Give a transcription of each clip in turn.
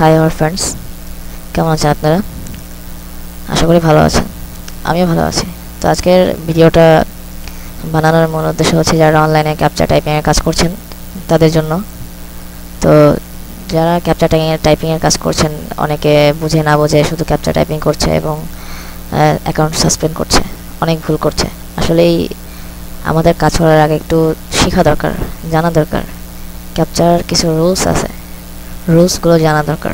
High our friends, কেমন আছেন আপনারা? আশা করি ভালো আছেন। আমিও ভালো আছি। তো আজকের ভিডিওটা বানানোর মূল উদ্দেশ্য হচ্ছে যারা অনলাইনে ক্যাপচা টাইপিংয়ের কাজ করছেন তাদের জন্য। তো যারা ক্যাপচা টাইপিংয়ের কাজ করছেন, অনেকে বুঝে না বুঝে শুধু ক্যাপচা টাইপিং করছে এবং অ্যাকাউন্ট সাসপেন্ড করছে, অনেক ভুল করছে। আসলেই আমাদের কাজ করার আগে একটু শেখা দরকার, জানা দরকার। ক্যাপচার কিছু রুলস আছে, রুলসগুলো জানা দরকার।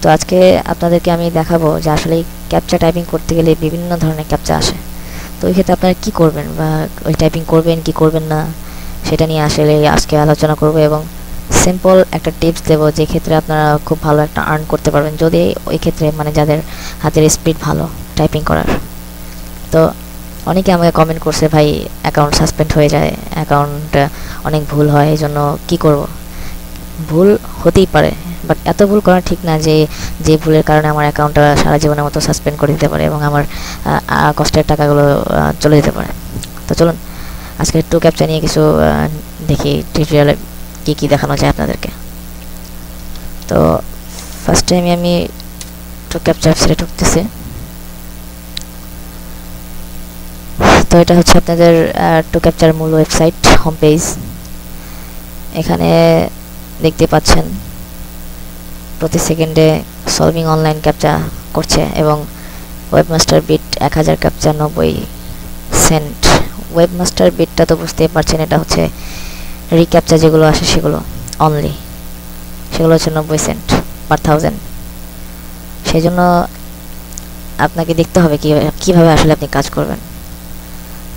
তো আজকে আপনাদেরকে আমি দেখাবো যে আসলে ক্যাপচা টাইপিং করতে গেলে বিভিন্ন ধরনের ক্যাপচা আসে। তো ওই ক্ষেত্রে আপনারা কী করবেন বা ওই টাইপিং করবেন কি করবেন না, সেটা নিয়ে আসলে আজকে আলোচনা করব এবং সিম্পল একটা টিপস দেবো যে ক্ষেত্রে আপনারা খুব ভালো একটা আর্ন করতে পারবেন, যদি ওই ক্ষেত্রে মানে যাদের হাতের স্পিড ভালো টাইপিং করার। তো অনেকে আমাকে কমেন্ট করছে, ভাই অ্যাকাউন্ট সাসপেন্ড হয়ে যায়, অ্যাকাউন্ট অনেক ভুল হয়, এই জন্য কী করব। ভুল হতেই পারে, বাট এত ভুল করা ঠিক না যে ভুলের কারণে আমার অ্যাকাউন্টটা সারা জীবনের মতো সাসপেন্ড করে দিতে পারে এবং আমার কষ্টের টাকাগুলো চলে যেতে পারে। তো চলুন আজকে একটু ক্যাপচা নিয়ে কিছু দেখি টিউটোরিয়ালে কী কী দেখানো যায় আপনাদেরকে। তো ফার্স্ট টাইম আমি একটু ক্যাপচা ওয়েবসাইটে ঢুকতেছি। তো এটা হচ্ছে আপনাদের টু ক্যাপচার মূল ওয়েবসাইট হোম পেজ। এখানে দেখতে পাচ্ছেন প্রতি সেকেন্ডে সলভিং অনলাইন ক্যাপচা করছে এবং webmaster bit 1000 captcha 90 cent. Webmaster বিটটা তো বুঝতেই পারছেন, এটা হচ্ছে রিক্যাপচা যেগুলো আসে সেগুলো অনলি, সেগুলো হচ্ছে 90 সেন্ট পার 1000। সেই জন্য আপনাকে দেখতে হবে কীভাবে আসলে আপনি কাজ করবেন।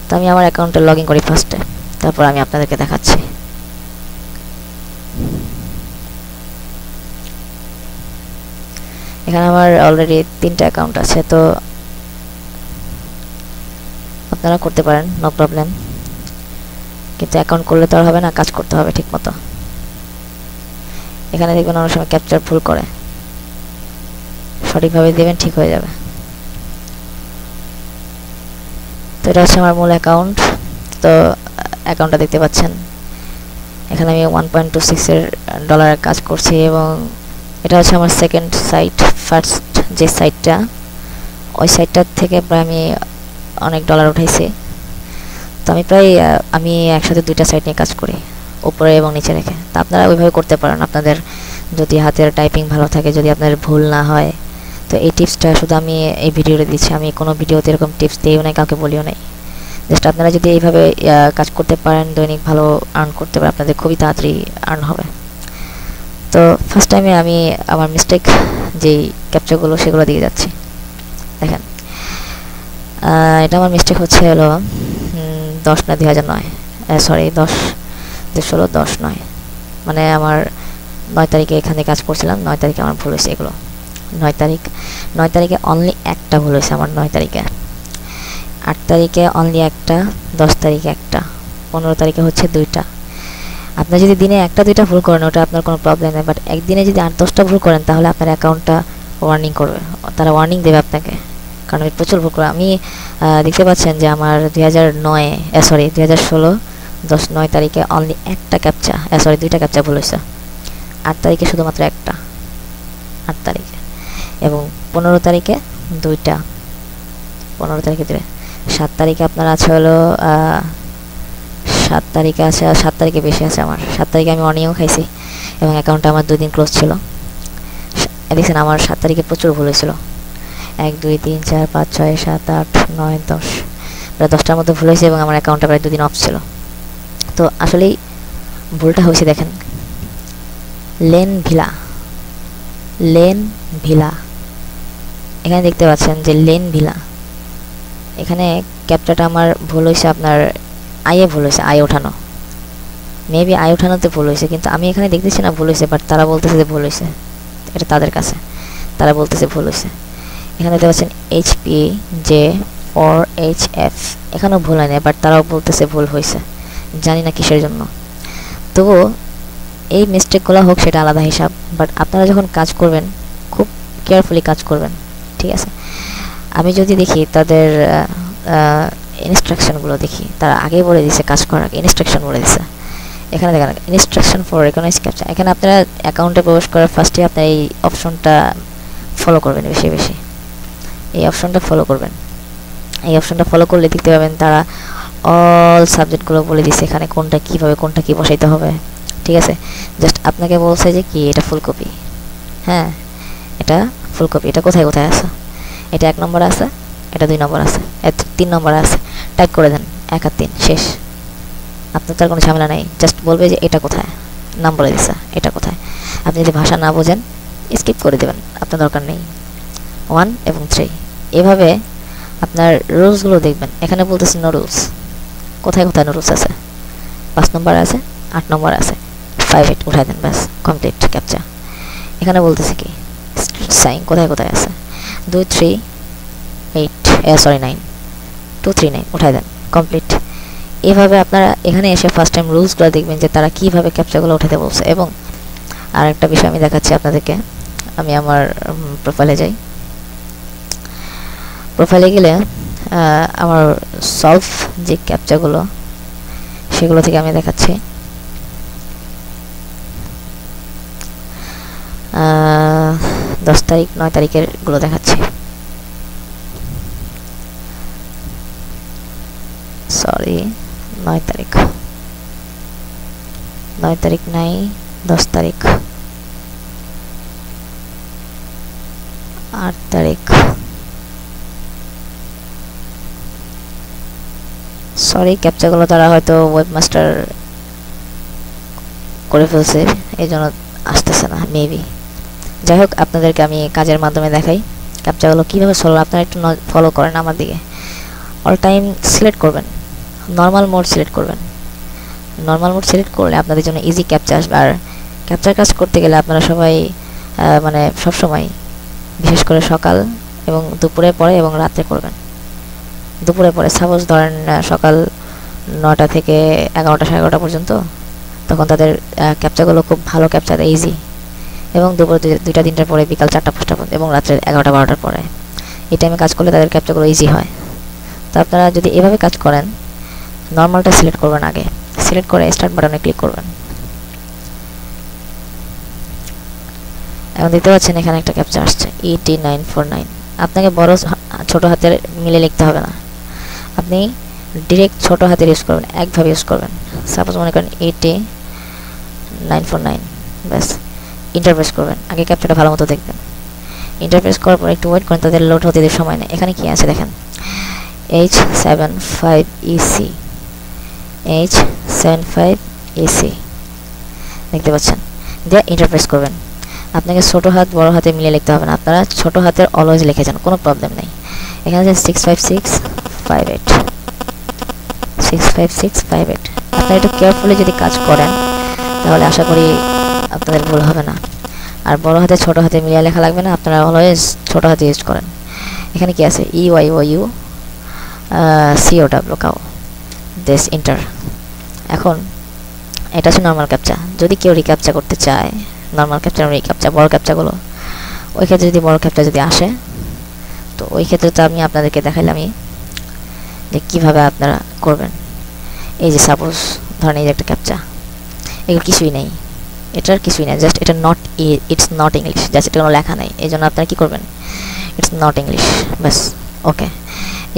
তো আমি আমার অ্যাকাউন্টে লগ ইন করি ফার্স্টে, তারপর আমি আপনাদেরকে দেখাচ্ছি। এখানে আমার অলরেডি 3টা অ্যাকাউন্ট আছে, তো আপনারা করতে পারেন, নো প্রবলেম। কিন্তু অ্যাকাউন্ট করলে তো আর হবে না, কাজ করতে হবে ঠিক মতো। এখানে দেখবেন অনেক সময় ক্যাপচার ভুল করে, সঠিকভাবে দেবেন ঠিক হয়ে যাবে। তো এটা হচ্ছে আমার মূল অ্যাকাউন্ট। তো অ্যাকাউন্টটা দেখতে পাচ্ছেন, এখানে আমি $1.26 কাজ করছি এবং এটা হচ্ছে আমার সেকেন্ড সাইট। ফার্স্ট যে সাইটটা, ওই সাইটটার থেকে প্রায় আমি অনেক ডলার উঠাইছি। তো আমি একসাথে 2টা সাইট নিয়ে কাজ করি, উপরে এবং নিচে রেখে। তো আপনারা ওইভাবে করতে পারেন আপনাদের যদি হাতের টাইপিং ভালো থাকে, যদি আপনাদের ভুল না হয়। তো এই টিপসটা শুধু আমি এই ভিডিওতে দিচ্ছি, আমি কোনো ভিডিওতে এরকম টিপস দিইও নাই, কাউকে বলিও নাই। জাস্ট আপনারা যদি এইভাবে কাজ করতে পারেন, দৈনিক ভালো আর্ন করতে পারেন, আপনাদের খুবই তাড়াতাড়ি আর্ন হবে। তো ফার্স্ট টাইমে আমি আমার মিস্টেক যেই ক্যাপচারগুলো সেগুলো দিয়ে যাচ্ছি। দেখেন এটা আমার মিস্টেক হচ্ছে হলো 10 না 2009, সরি 10 মানে আমার 9 তারিখে এখানে কাজ করছিলাম। 9 তারিখে আমার ভুল হয়েছে এগুলো। 9 তারিখে অনলি একটা ভুল হয়েছে আমার, 9 তারিখে। 8 তারিখে অনলি একটা, 10 তারিখে একটা, 15 তারিখে হচ্ছে 2টা। আপনার যদি দিনে 1-2টা ভুল করেন ওটা আপনার কোনো প্রবলেম নেই, বাট একদিনে যদি 8-10টা ভুল করেন তাহলে আপনার অ্যাকাউন্টটা ওয়ার্নিং করবে, তারা ওয়ার্নিং দেবে আপনাকে, কারণ আমি প্রচুর ভুল করে। আমি দেখতে পাচ্ছেন যে আমার 2016 9 তারিখে অনলি একটা ক্যাপচা, 2টা ক্যাপচা ভুল হয়েছে। 8 তারিখে শুধুমাত্র একটা, 8 তারিখে, এবং 15 তারিখে 2টা, 15 তারিখে 2। 7 তারিখে আপনার আছে হলো 7 তারিখে আছে, 7 তারিখে বেশি আছে আমার। 7 তারিখে আমি ওয়ার্নিংও খাইছি এবং অ্যাকাউন্টটা আমার 2 দিন ক্লোজ ছিল। দেখছেন আমার 7 তারিখে প্রচুর ভুল হয়েছিল, 1 2 3 4 5 6 7 8 9 10, প্রায় 10টার মতো ভুল হয়েছে এবং আমার অ্যাকাউন্টটা প্রায় 2 দিন অফ ছিল। তো আসলেই ভুলটা হয়েছে দেখেন, লেন ভিলা, এখানে দেখতে পাচ্ছেন যে লেন ভিলা। এখানে ক্যাপচাটা আমার ভুল হয়েছে, আপনার ভুল হয়েছে, ওঠানো, মেবি ওঠানোতে ভুল হয়েছে, কিন্তু আমি এখানে দেখতেছি না ভুল হয়েছে, বাট তারা বলতেছে যে ভুল হয়েছে। এটা তাদের কাছে, তারা বলতেছে ভুল হয়েছে। এখানে দেখতে পাচ্ছেন HPJ4HF, এখানেও ভুল হয় না, বাট তারাও বলতেছে ভুল হয়েছে, জানি না কিসের জন্য। তবুও এই মিস্টেকগুলো হোক সেটা আলাদা হিসাব, বাট আপনারা যখন কাজ করবেন খুব কেয়ারফুলি কাজ করবেন, ঠিক আছে? আমি যদি দেখি তাদের ইনস্ট্রাকশনগুলো দেখি, তারা আগেই বলে দিছে কাজ করার আগে ইনস্ট্রাকশন বলে দিছে। এখানে দেখেন ইনস্ট্রাকশন ফর রেকগনাইজ ক্যাপচা। এখানে আপনারা অ্যাকাউন্টে প্রবেশ করার ফার্স্টে আপনার এই অপশনটা ফলো করবেন, বেশি বেশি এই অপশনটা ফলো করবেন। এই অপশনটা ফলো করলে দেখতে পাবেন তারা অল সাবজেক্টগুলো বলে দিচ্ছে এখানে কোনটা কীভাবে কোনটা কী বসাইতে হবে। ঠিক আছে, জাস্ট আপনাকে বলছে যে কি এটা ফুল কপি। হ্যাঁ, এটা ফুল কপি। এটা কোথায় কোথায় আছে? এটা 1 নম্বরে আছে, এটা 2 নম্বর আছে, 3 নম্বরে আছে। টাইপ করে দেন 1 আর 3, শেষ। আপনার তার কোনো ঝামেলা নেই, জাস্ট বলবে যে এটা কোথায়, নাম বলে দিচ্ছে এটা কোথায়। আপনি যদি ভাষা না বোঝেন স্কিপ করে দেবেন, আপনার দরকার নেই। 1 এবং 3 এভাবে আপনার রুলসগুলো দেখবেন। এখানে বলতেছে নো রুলস, কোথায় কোথায় নো রুলস আছে? 5 নম্বর আছে, 8 নম্বর আছে, 5 8 উঠাই দেন, ব্যাস কমপ্লিট ক্যাপচা। এখানে বলতেছে কি সাইন কোথায় কোথায় আছে? 2 3 8 সরি 9 2 3 9 উঠাই দেন, কমপ্লিট। এভাবে আপনারা এখানে এসে ফার্স্ট টাইম রুলসগুলো দেখবেন যে তারা কীভাবে ক্যাপচাগুলো উঠাতে বলছে। এবং আর একটা বিষয় আমি দেখাচ্ছি আপনাদেরকে। আমি আমার প্রোফাইলে যাই। প্রোফাইলে গেলে আমার সলভ যে ক্যাপচাগুলো সেগুলো থেকে আমি দেখাচ্ছি। 10 তারিখ 9 তারিখের গুলো দেখাচ্ছি। সরি 9 তারিখ, 9 তারিখ নাই, 10 তারিখ, 8 তারিখ। সরি, ক্যাপচাগুলো তারা হয়তো ওয়েবমাস্টার করে ফেলছে, এই জন্য আসতেছে না মেবি। যাই হোক, আপনাদেরকে আমি কাজের মাধ্যমে দেখাই ক্যাপচাগুলো কীভাবে সলভ। আপনারা একটু ফলো করেন আমার দিকে। অল টাইম সিলেক্ট করবেন, নর্মাল মোড সিলেক্ট করবেন। নর্মাল মোড সিলেক্ট করলে আপনাদের জন্য ইজি ক্যাপচা আসবে। আর ক্যাপচার কাজ করতে গেলে আপনারা সবাই মানে সবসময়, বিশেষ করে সকাল এবং দুপুরের পরে এবং রাতে করবেন। দুপুরের পরে সাপোজ ধরেন সকাল 9টা থেকে 11টা 11:30 পর্যন্ত, তখন তাদের ক্যাপচাগুলো খুব ভালো ক্যাপচা দেয়, ইজি। এবং দুপুর 2টা 3টার পরে বিকাল 4টা 5টা পর্যন্ত এবং রাত্রে 11টা 12টার পরে, এই টাইমে কাজ করলে তাদের ক্যাপচাগুলো ইজি হয়। তো আপনারা যদি এভাবে কাজ করেন, নর্মালটা সিলেক্ট করবেন আগে, সিলেক্ট করে স্টার্ট বাটনে ক্লিক করবেন। এখন দেখতে পাচ্ছেন এখানে একটা ক্যাপচা আসছে ET949। আপনাকে বড় ছোট হাতের মিলে লিখতে হবে না, আপনি ডিরেক্ট ছোট হাতের ইউজ করবেন, একভাবে ইউজ করবেন। সাপোজ মনে করেন ET949, ব্যাস ইন্টারপ্রেস করবেন। আগে ক্যাপচাটা ভালো মতো দেখবেন। ইন্টারপ্রেস করার পর একটু ওয়েট করেন, তাদের লোড হতে দিয়ে সময় নেই। এখানে কি আছে দেখেন, H75EC, H75EC দেখতে পাচ্ছেন। দিয়ে ইন্টারপ্রেস করবেন। আপনাকে ছোট হাত বড় হাতে মিলে লিখতে হবে না, আপনারা ছোট হাতের অলওয়েজ লিখে যান, কোনো প্রবলেম নেই। এখানে আছে 65658, 65658। আপনারা একটু কেয়ারফুলি যদি কাজ করেন তাহলে আশা করি আপনাদের ভুল হবে না। আর বড় হাতে ছোট হাতে মিলিয়ে লেখা লাগবে না, আপনারা অলওয়েজ ছোট হাতে ইউজ করেন। এখানে কি আছে EYOU COW কাও দেশ ইন্টার। এখন এটা হচ্ছে নর্মাল ক্যাপচা। যদি কেউ রিক্যাপচা করতে চায়, নর্মাল ক্যাপচা রিক্যাপচা বড় ক্যাপচাগুলো, ওই ক্ষেত্রে যদি বড় ক্যাপচা যদি আসে, তো ওই ক্ষেত্রে তো আমি আপনাদেরকে দেখাইলামই যে কীভাবে আপনারা করবেন। এই যে সাপোজ ধরেন এই যে একটা ক্যাপচা, এগুলো কিছুই নেই, এটার কিছুই নেই, জাস্ট এটা ইটস নট ইংলিশ, জাস্ট এটা কোনো লেখা নেই। এই জন্য আপনারা কী করবেন, ইটস নট ইংলিশ, ব্যাস ওকে।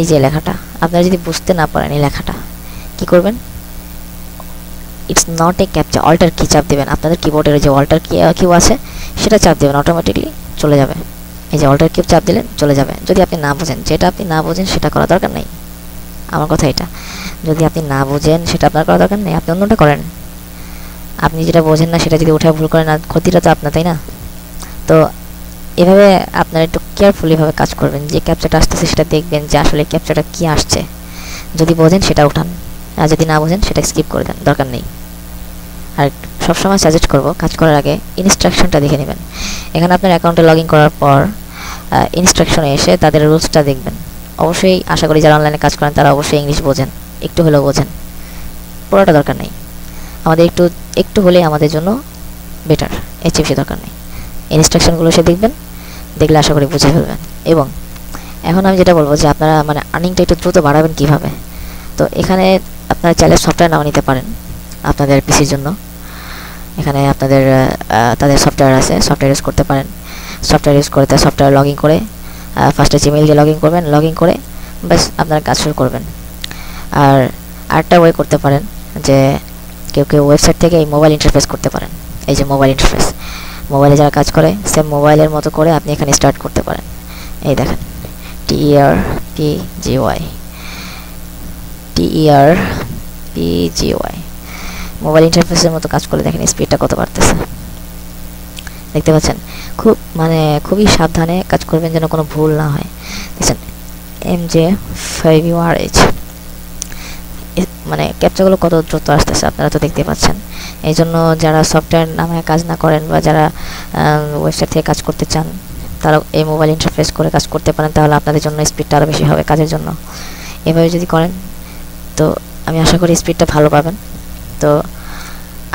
এই যে লেখাটা আপনারা যদি বুঝতে না পারেন, এই লেখাটা কী করবেন, it's not a captcha, alter key চাপ দেবেন। আপনাদের কিবোর্ডের যে অল্টার কিউ আছে সেটা চাপ দেবেন, অটোমেটিকলি চলে যাবে। এই যে অল্টার কিউ চাপ দিলেন চলে যাবে। যদি আপনি না বোঝেন, যেটা আপনি না বোঝেন সেটা করা দরকার নেই, আমার কথা এটা। যদি আপনি না বোঝেন সেটা আপনার করা দরকার নেই, আপনি অন্যটা করেন। আপনি যেটা বোঝেন না সেটা যদি উঠে ভুল করেন, না ক্ষতিটা তো আপনার, তাই না? তো এভাবে আপনারা একটু কেয়ারফুলিভাবে কাজ করবেন। যে ক্যাপচাটা আসতেছে সেটা দেখবেন যে আসলে ক্যাপচাটা কী আসছে। যদি বোঝেন সেটা উঠান, আর যদি না বোঝেন সেটা স্কিপ করে দেন, দরকার নেই। আর সবসময় সাজেস্ট করব কাজ করার আগে ইনস্ট্রাকশনটা দেখে নেবেন। এখানে আপনার অ্যাকাউন্টে লগ ইন করার পর ইনস্ট্রাকশনে এসে তাদের রুলসটা দেখবেন। অবশ্যই আশা করি যারা অনলাইনে কাজ করেন তারা অবশ্যই ইংলিশ বোঝেন, একটু হলেও বোঝেন, পুরোটা দরকার নেই। আমাদের একটু হলেই আমাদের জন্য বেটার, এর চেয়ে বেশি দরকার নেই। ইনস্ট্রাকশনগুলো সে দেখবেন, দেখলে আশা করি বুঝে ফেলবেন। এবং এখন আমি যেটা বলবো যে আপনারা মানে আর্নিংটা একটু দ্রুত বাড়াবেন কীভাবে। তো এখানে আপনারা চাইলে সফটওয়্যার নাও নিতে পারেন, আপনাদের পিসির জন্য। এখানে আপনাদের তাদের সফটওয়্যার আছে, সফটওয়্যার ইউজ করতে পারেন। সফটওয়্যার ইউজ করতে সফটওয়্যার লগ ইন করে ফার্স্টে জিমেইল দিয়ে লগ ইন করবেন, লগ ইন করে ব্যাস আপনারা কাজ শুরু করবেন। আর আরেকটা ওয়ে করতে পারেন যে কেউ কেউ ওয়েবসাইট থেকে এই মোবাইল ইন্টারফেস করতে পারেন। এই যে মোবাইল ইন্টারফেস, মোবাইলে যারা কাজ করে সেম মোবাইলের মতো করে আপনি এখানে স্টার্ট করতে পারেন। এই দেখেন TERPGY মোবাইল ইন্টারফেসের মতো কাজ করে দেখেন স্পিডটা কত বাড়তেছে, দেখতে পাচ্ছেন। খুবই সাবধানে কাজ করবেন যেন কোনো ভুল না হয়। দেখছেন MJ5URH ক্যাপচাগুলো কত দ্রুত আসতেছে আপনারা তো দেখতে পাচ্ছেন। এই জন্য যারা সফটওয়্যার নামে কাজ না করেন বা যারা ওয়েবসাইট থেকে কাজ করতে চান তারা এই মোবাইল ইন্টারফেস করে কাজ করতে পারেন, তাহলে আপনাদের জন্য স্পিডটা আরও বেশি হবে কাজের জন্য। এভাবে যদি করেন তো আমি আশা করি স্পিডটা ভালো পাবেন। তো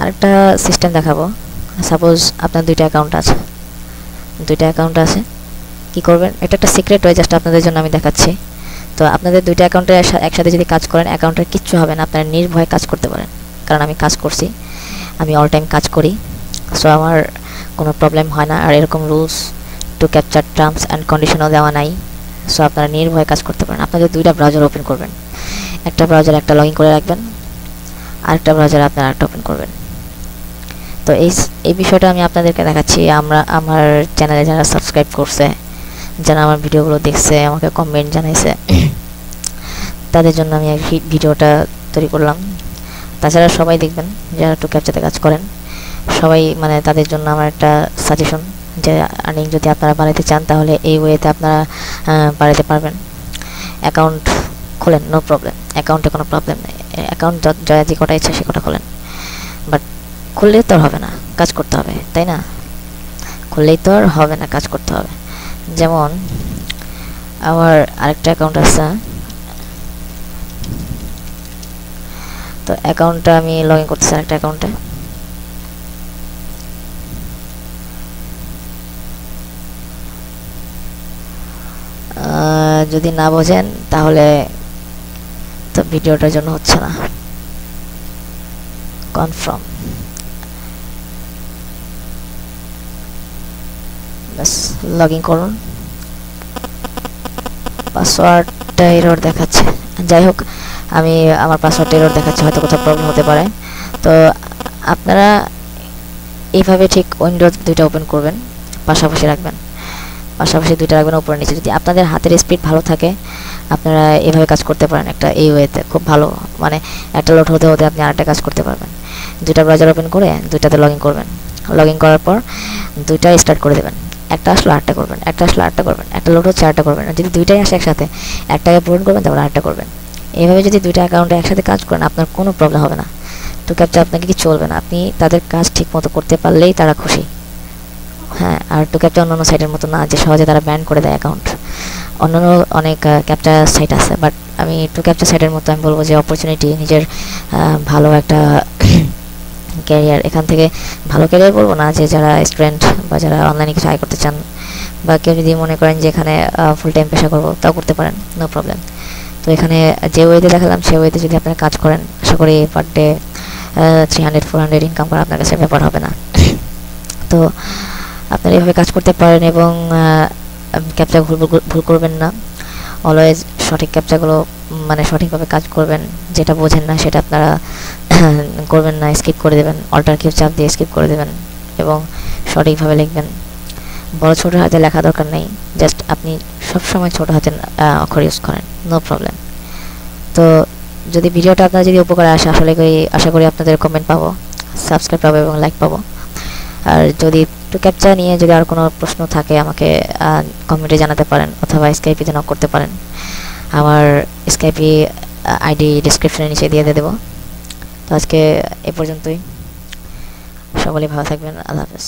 আরেকটা সিস্টেম দেখাবো। সাপোজ আপনার দুইটা অ্যাকাউন্ট আছে, কি করবেন, এটা একটা সিক্রেট ওয়ে, জাস্ট আপনাদের জন্য আমি দেখাচ্ছি। তো আপনাদের দুইটা অ্যাকাউন্টে একসাথে যদি কাজ করেন অ্যাকাউন্টের কিচ্ছু হবে না, আপনারা নির্ভয়ে কাজ করতে পারেন। কারণ আমি কাজ করছি, আমি অল টাইম কাজ করি, সো আমার কোনো প্রবলেম হয় না। আর এরকম রুলস টু ক্যাপচার টার্মস অ্যান্ড কন্ডিশনও দেওয়া নাই, সো আপনারা নির্ভয়ে কাজ করতে পারেন। আপনাদের দুইটা ব্রাউজার ওপেন করবেন, একটা ব্রাউজার একটা লগ ইন করে রাখবেন, আরেকটা ব্রাউজার আপনারা একটা ওপেন করবেন। তো এই বিষয়টা আমি আপনাদেরকে দেখাচ্ছি। আমার চ্যানেলে যারা সাবস্ক্রাইব করছে, যারা আমার ভিডিওগুলো দেখছে, আমাকে কমেন্ট জানাইছে, তাদের জন্য আমি এই ভিডিওটা তৈরি করলাম। তাছাড়া সবাই দেখবেন যারা একটু ক্যাপচাতে কাজ করেন, সবাই তাদের জন্য আমার একটা সাজেশন যে আর্নিং যদি আপনারা বাড়াতে চান তাহলে এই ওয়েতে আপনারা বাড়াতে পারবেন। অ্যাকাউন্ট খোলেন, নো প্রবলেম, অ্যাকাউন্টে কোনো প্রবলেম নেই। অ্যাকাউন্ট যে কটা ইচ্ছা সে কটা খোলেন, বাট খুললেই তো আর হবে না, কাজ করতে হবে, তাই না? খুললেই তো আর হবে না, কাজ করতে হবে। যেমন আমার আরেকটা অ্যাকাউন্ট আছে, তো অ্যাকাউন্টটা আমি লগ ইন করতেছি আরেকটা অ্যাকাউন্টে। যদি না বোঝেন তাহলে তো ভিডিওটার জন্য হচ্ছে না। কনফার্ম, বাস লগ ইন করুন। পাসওয়ার্ডটা এরর দেখাচ্ছে, যাই হোক আমি আমার পাসওয়ার্ডটা এরর দেখাচ্ছে, হয়তো কোথাও প্রবলেম হতে পারে। তো আপনারা এইভাবে ঠিক উইন্ডোজ দুইটা ওপেন করবেন, পাশাপাশি দুইটা রাখবেন উপরে নিচে। যদি আপনাদের হাতের স্পিড ভালো থাকে আপনারা এইভাবে কাজ করতে পারেন, এই ওয়েতে খুব ভালো, একটা লোড হতে হতে আপনি আরেকটা কাজ করতে পারবেন। দুইটা ব্রাউজার ওপেন করে দুইটাতে লগ ইন করবেন, লগ ইন করার পর দুইটা স্টার্ট করে দেবেন, একটা আসলে আরেকটা করবেন, একটা লোড হচ্ছে আরেকটা করবেন। যদি দুইটাই আসে একসাথে, একটাকে পূরণ করবেন তারপর আরেকটা করবেন। এইভাবে যদি দুইটা অ্যাকাউন্টে একসাথে কাজ করেন আপনার কোনো প্রবলেম হবে না। তো ক্যাপচা আপনাকে কি চলবে না, আপনি তাদের কাজ ঠিক মতো করতে পারলেই তারা খুশি। হ্যাঁ, আর টু ক্যাপচা অন্যান্য সাইটের মতো না যে সহজে তারা ব্যান করে দেয় অ্যাকাউন্ট। অন্যান্য অনেক ক্যাপচা সাইট আছে, বাট আমি টু ক্যাপচা সাইটের মতো আমি বলবো যে অপরচুনিটি, নিজের ভালো একটা ক্যারিয়ার, এখান থেকে ভালো ক্যারিয়ার বলবো না, যে যারা স্টুডেন্ট বা যারা অনলাইনে কিছু আয় করতে চান, বা কেউ যদি মনে করেন যে এখানে ফুল টাইম পেশা করবো, তাও করতে পারেন, নো প্রবলেম। তো এখানে যে ওয়েতে দেখালাম সেই ওয়েতে যদি আপনারা কাজ করেন, আশা করি পার ডে 300-400 ইনকাম করা আপনার কাছে ব্যাপার হবে না। তো আপনারা এইভাবে কাজ করতে পারেন এবং ক্যাপচা ভুল করবেন না। অলওয়েজ সঠিক ক্যাপচাগুলো সঠিকভাবে কাজ করবেন, যেটা বোঝেন না সেটা আপনারা করবেন না, স্কিপ করে দেবেন, অল্টার কিউ চাপ দিয়ে স্কিপ করে দেবেন এবং সঠিকভাবে লিখবেন। বড় ছোট হাতে লেখা দরকার নেই, জাস্ট আপনি সবসময় ছোট হাতে অক্ষর ইউজ করেন, নো প্রবলেম। তো যদি ভিডিওটা আপনার যদি উপকারে আসে, আশা করি আপনাদের কমেন্ট পাবো, সাবস্ক্রাইব পাবো এবং লাইক পাবো। আর যদি টু ক্যাপচা নিয়ে যদি আর কোনো প্রশ্ন থাকে আমাকে কমেন্টে জানাতে পারেন, অথবা স্কাইপিতে নক করতে পারেন। আমার স্কাইপি আইডি ডিসক্রিপশনের নিচে দিয়ে দেবো। তো আজকে এ পর্যন্তই, সকলেই ভালো থাকবেন, আল্লাহ হাফেজ।